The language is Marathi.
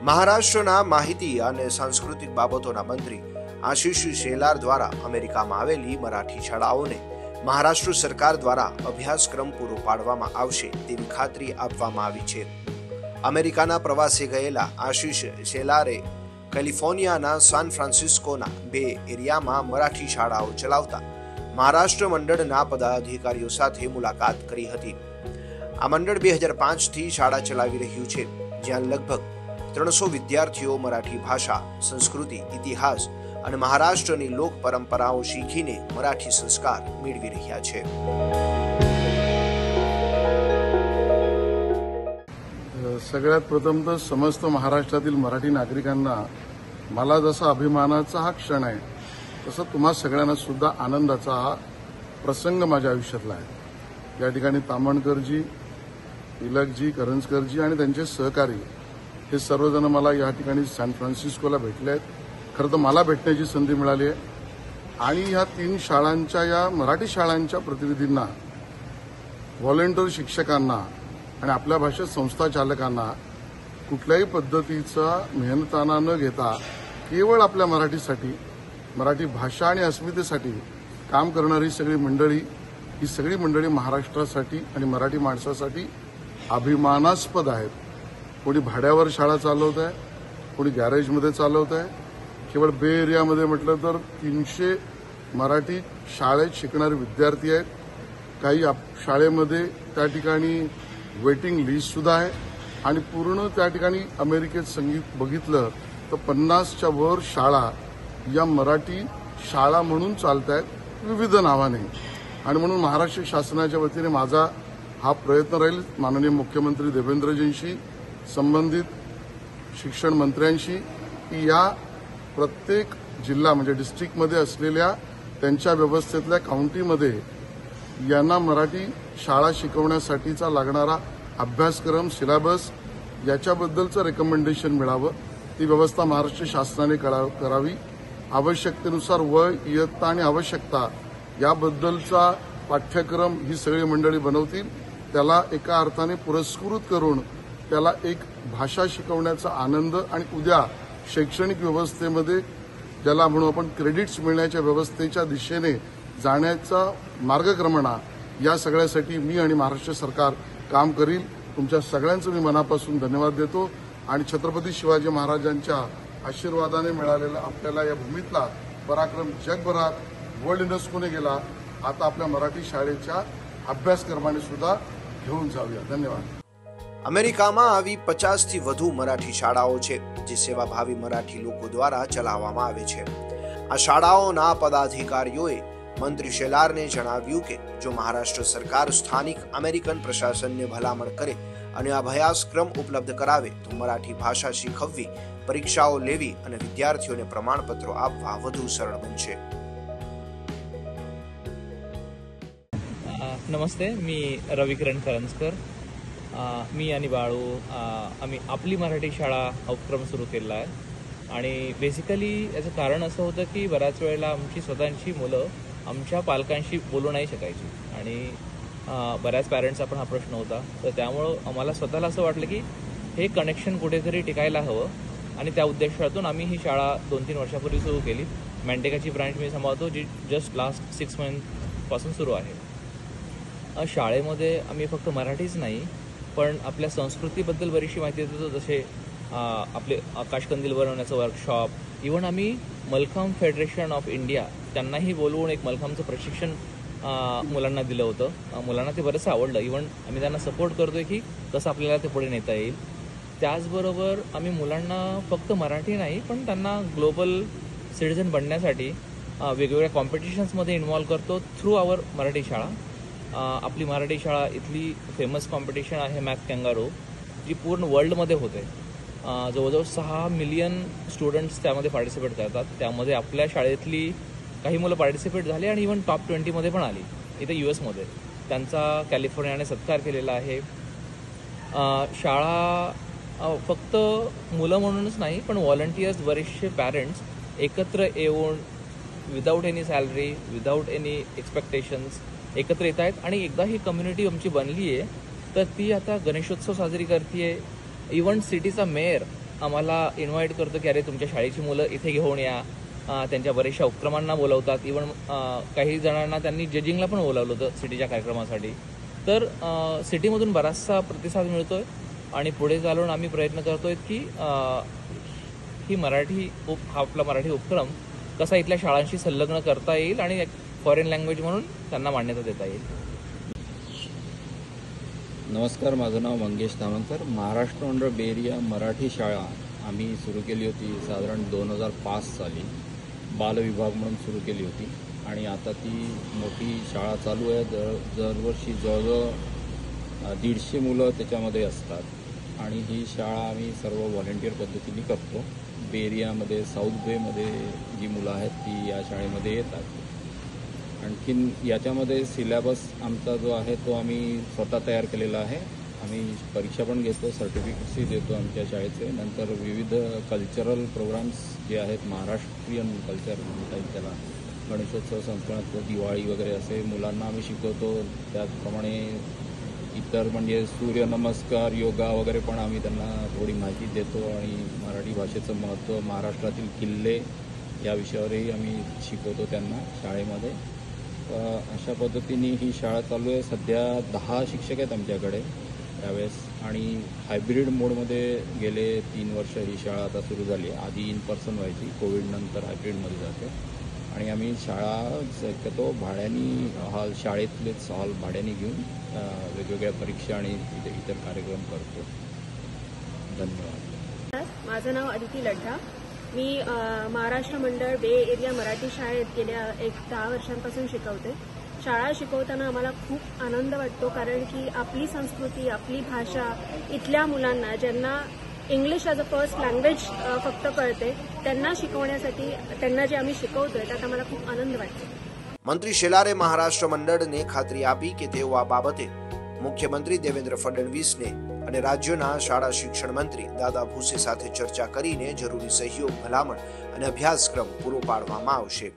મહારાષ્ટ્રના માહિતી અને સાંસ્કૃતિક બાબતોના મંત્રી આશિષ શેલાર દ્વારા અમેરિકામાં આવેલી મરાઠી શાળાઓને મહારાષ્ટ્ર સરકાર દ્વારા અભ્યાસક્રમ પૂરો પાડવામાં આવશે તેવી ખાતરી આપવામાં આવી છે। અમેરિકાના પ્રવાસે ગયેલા આશિષ શેલારે કેલિફોર્નિયાના સાન ફ્રાન્સિસ્કોના બે એરિયામાં મરાઠી શાળાઓ ચલાવતા મહારાષ્ટ્ર મંડળના પદાધિકારીઓ સાથે મુલાકાત કરી હતી। આ મંડળ 2005થી શાળા ચલાવી રહ્યું છે, જ્યાં લગભગ 300 વિદ્યાર્થીઓ મરાઠી ભાષા, સંસ્કૃતિ, ઇતિહાસ અને મહારાષ્ટ્રની લોક પરંપરાઓ શીખીને મરાઠી સંસ્કાર મેળવી રહ્યા છે। सगळ्यात प्रथम तर समस्त महाराष्ट्रातील मराठी नागरिकांना मला जसा अभिमानाचा हा क्षण आहे तसं तुम्हा सगळ्यांना सुद्धा आनंदाचा हा प्रसंग माझ्या आयुष्यातला आहे। या ठिकाणी तामणकरजी, तिलकजी, करंजकरजी आणि त्यांचे सहकारी हे सर्वजण मला या ठिकाणी सॅन फ्रान्सिस्कोला भेटले आहेत। खरं तर मला भेटण्याची संधी मिळाली आहे आणि ह्या 3 शाळांच्या या मराठी शाळांच्या प्रतिनिधींना, व्हॉलंटियर शिक्षकांना आणि आपल्या भाषेत संस्था चालकांना कुठल्याही पद्धतीचा मेहनताना न घेता केवळ आपल्या मराठीसाठी, मराठी भाषा आणि अस्मितेसाठी काम करणारी ही सगळी मंडळी महाराष्ट्रासाठी आणि मराठी माणसासाठी अभिमानास्पद आहेत। कोणी भाड्यावर शाळा चालवत आहे, कोणी गॅरेजमध्ये चालवत आहे। केवळ बे एरियामध्ये म्हटलं तर 300 मराठी शाळेत शिकणारे विद्यार्थी आहेत। काही शाळेमध्ये त्या ठिकाणी वेटिंग लिस्ट सुद्धा आहे आणि पूर्ण त्या ठिकाणी अमेरिकेत संगीत बघितलं तर 50च्या वर शाळा या मराठी शाळा म्हणून चालत आहेत विविध नावाने। आणि म्हणून महाराष्ट्र शासनाच्या वतीने माझा हा प्रयत्न राहील माननीय मुख्यमंत्री देवेंद्रजींशी, संबंधित शिक्षण मंत्र्यांशी, की या प्रत्येक जिल्हा म्हणजे डिस्ट्रिक्टमध्ये असलेल्या त्यांच्या व्यवस्थेतल्या काउंटीमध्ये यांना मराठी शाळा शिकवण्यासाठीचा लागणारा अभ्यासक्रम, सिलेबस याच्याबद्दलचं रेकमेंडेशन मिळावं, ती व्यवस्था महाराष्ट्र शासनाने करावी। आवश्यकतेनुसार वय, इयत्ता आणि आवश्यकता याबद्दलचा पाठ्यक्रम ही सगळी मंडळी बनवतील। त्याला एका अर्थाने पुरस्कृत करून त्याला एक भाषा शिकवण्याचा आनंद आणि उद्या शैक्षणिक व्यवस्थेमध्ये ज्याला म्हणू आपण क्रेडिट्स मिळण्याच्या व्यवस्थेच्या दिशेने जाण्याचा मार्गक्रमणा, या सगळ्यासाठी मी आणि महाराष्ट्र सरकार काम करील। तुमच्या सगळ्यांचं मी मनापासून धन्यवाद देतो आणि छत्रपती शिवाजी महाराजांच्या आशीर्वादाने मिळालेला आपल्याला या भूमीतला पराक्रम जगभरात वर्ल्ड युनेस्कोने गेला, आता आपल्या मराठी शाळेच्या अभ्यासक्रमाने सुद्धा घेऊन जाऊया। धन्यवाद। અમેરિકામાં આવી 50થી વધુ મરાઠી શાળાઓ છે, જે સેવાભાવી મરાઠી લોકો દ્વારા ચલાવવામાં આવે છે। આ શાળાઓના પદાધિકારીઓએ મંત્રી શેલારને જણાવ્યું કે જો મહારાષ્ટ્ર સરકાર સ્થાનિક અમેરિકન પ્રશાસનને ભલામણ કરે અને અભ્યાસક્રમ ઉપલબ્ધ કરાવે તો મરાઠી ભાષા શીખવવી, પરીક્ષાઓ લેવી અને વિદ્યાર્થીઓને પ્રમાણપત્રો આપવા વધુ સરળ બનશે। नमस्ते, मी रविकिरण करंजकर। मी आणि बाळू आम्ही आपली मराठी शाळा उपक्रम सुरू केला आहे आणि बेसिकली याचं कारण असं होतं की बऱ्याच वेळेला आमची स्वतःची मुलं आमच्या पालकांशी बोलू नाही शकायची आणि बऱ्याच पॅरेंट्सचा पण हा प्रश्न होता। तर त्यामुळं आम्हाला स्वतःला असं वाटलं की हे कनेक्शन कुठेतरी टिकायला हवं आणि त्या उद्देशातून आम्ही ही शाळा 2-3 वर्षापूर्वी सुरू केली। मॅन्टेकाची ब्रांच मी सांभाळतो, जी जस्ट लास्ट 6 मंथपासून सुरू आहे। शाळेमध्ये आम्ही फक्त मराठीच नाही पण आपल्या संस्कृतीबद्दल बरीचशी माहिती देतो, जसे आपले आकाशकंदील बनवण्याचं वर्कशॉप, इव्हन आम्ही मलखांब फेडरेशन ऑफ इंडिया त्यांनाही बोलवून एक मलखांबचं प्रशिक्षण मुलांना दिलं होतं। मुलांना ते बरंच आवडलं। इव्हन आम्ही त्यांना सपोर्ट करतोय की कसं आपल्याला ते पुढे नेता येईल। त्याचबरोबर आम्ही मुलांना फक्त मराठी नाही पण त्यांना ग्लोबल सिटिझन बनण्यासाठी वेगवेगळ्या कॉम्पिटिशन्समध्ये इन्व्हॉल्व करतो थ्रू आवर मराठी शाळा। आपली मराठी शाळा इथली फेमस कॉम्पिटिशन आहे मॅक कँगारू, जी पूर्ण वर्ल्डमध्ये होते। जवळजवळ 6 मिलियन स्टुडंट्स त्यामध्ये पार्टिसिपेट करतात। त्यामध्ये आपल्या शाळेतली काही मुलं पार्टिसिपेट झाली आणि इव्हन टॉप 20मध्ये पण आली। इथे US मध्ये त्यांचा कॅलिफोर्नियाने सत्कार केलेला आहे। शाळा फक्त मुलं म्हणूनच नाही पण व्हॉलंटियर्स, बरेचसे पॅरेंट्स एकत्र येऊन without any salary, without any expectations एकत्र येत आहेत आणि एकदा ही कम्युनिटी आमची बनली आहे तर ती आता गणेशोत्सव साजरी करते आहे। इव्हन सिटीचा मेयर आम्हाला इन्व्हाइट करतो की अरे तुमच्या शाळेची मुलं इथे घेऊन या. त्यांच्या बऱ्याचशा उपक्रमांना बोलवतात. इवन काही जणांना त्यांनी जजिंगला पण बोलावलं होतं सिटीच्या कार्यक्रमासाठी. तर सिटीमधून बराचसा प्रतिसाद मिळतोय आणि पुढे चालून आम्ही प्रयत्न करतोय की ही हा आपला मराठी उपक्रम कसा इथल्या शाळांशी संलग्न करता येईल आणि एक फॉरेन लँग्वेज म्हणून त्यांना मान्यता देता येईल. नमस्कार, माझं नाव मंगेश तामणकर. महाराष्ट्र अंडर बे एरिया मराठी शाळा आम्ही सुरू केली होती साधारण 2005 साली. बालविभाग म्हणून सुरू केली होती आणि आता ती मोठी शाळा चालू आहे. दरवर्षी जवळजवळ 150 मुलं त्याच्यामध्ये असतात आणि ही शाळा आम्ही सर्व व्हॉलेंटिअर पद्धतीने करतो. बे एरियामध्ये साऊथ बेमध्ये जी मुलं आहेत ती या शाळेमध्ये येतात. आणखीन याच्यामध्ये सिलेबस आमचा जो आहे तो आम्ही स्वतः तयार केलेला आहे. आम्ही परीक्षा पण घेतो, सर्टिफिकेट्सही देतो आमच्या शाळेचे. नंतर विविध कल्चरल प्रोग्राम्स जे आहेत, महाराष्ट्रीयन कल्चर म्हणता येईल त्याला, गणेशोत्सव, संस्कृत, दिवाळी वगैरे असे मुलांना आम्ही शिकवतो. त्याचप्रमाणे इतर म्हणजे सूर्यनमस्कार, योगा वगैरे पण आम्ही त्यांना थोडी माहिती देतो आणि मराठी भाषेचं महत्त्व, महाराष्ट्रातील किल्ले या विषयावरही आम्ही शिकवतो त्यांना शाळेमध्ये. अशा पद्धतीने ही शाळा चालू आहे. सध्या 10 शिक्षक आहेत आमच्याकडे त्यावेळेस आणि हायब्रिड मोडमध्ये गेले 3 वर्ष ही शाळा आता सुरू झाली आहे. आधी इन पर्सन व्हायची, कोविडनंतर हायब्रिडमध्ये जाते आणि आम्ही शाळा शक्यतो भाड्यानी हॉल, शाळेतलेच हॉल भाड्याने घेऊन वेगवेगळ्या परीक्षा आणि इतर कार्यक्रम करतो. धन्यवाद. माझं नाव अदिती लड्ढा. मी महाराष्ट्र मंडळ बे एरिया मराठी शाळेत गेल्या 10 वर्षांपासून शिकवते. शाळा शिकवताना आम्हाला खूप आनंद वाटतो, कारण की आपली संस्कृती, आपली भाषा इथल्या मुलांना, ज्यांना English as a first language फक्त कळते, त्यांना शिकवण्यासाठी त्यांना जे आम्ही शिकवतोय त्यात आम्हाला खूप आनंद वाटतो. મંત્રી શેલારે મહારાષ્ટ્ર મંડળને ખાતરી આપી કે તેઓ આ બાબતે મુખ્યમંત્રી દેવેન્દ્ર ફડણવીસને અને રાજ્યના શાળા શિક્ષણ મંત્રી દાદા ભૂસે સાથે ચર્ચા કરીને જરૂરી સહયોગ, ભલામણ અને અભ્યાસક્રમ પૂરો પાડવામાં આવશે.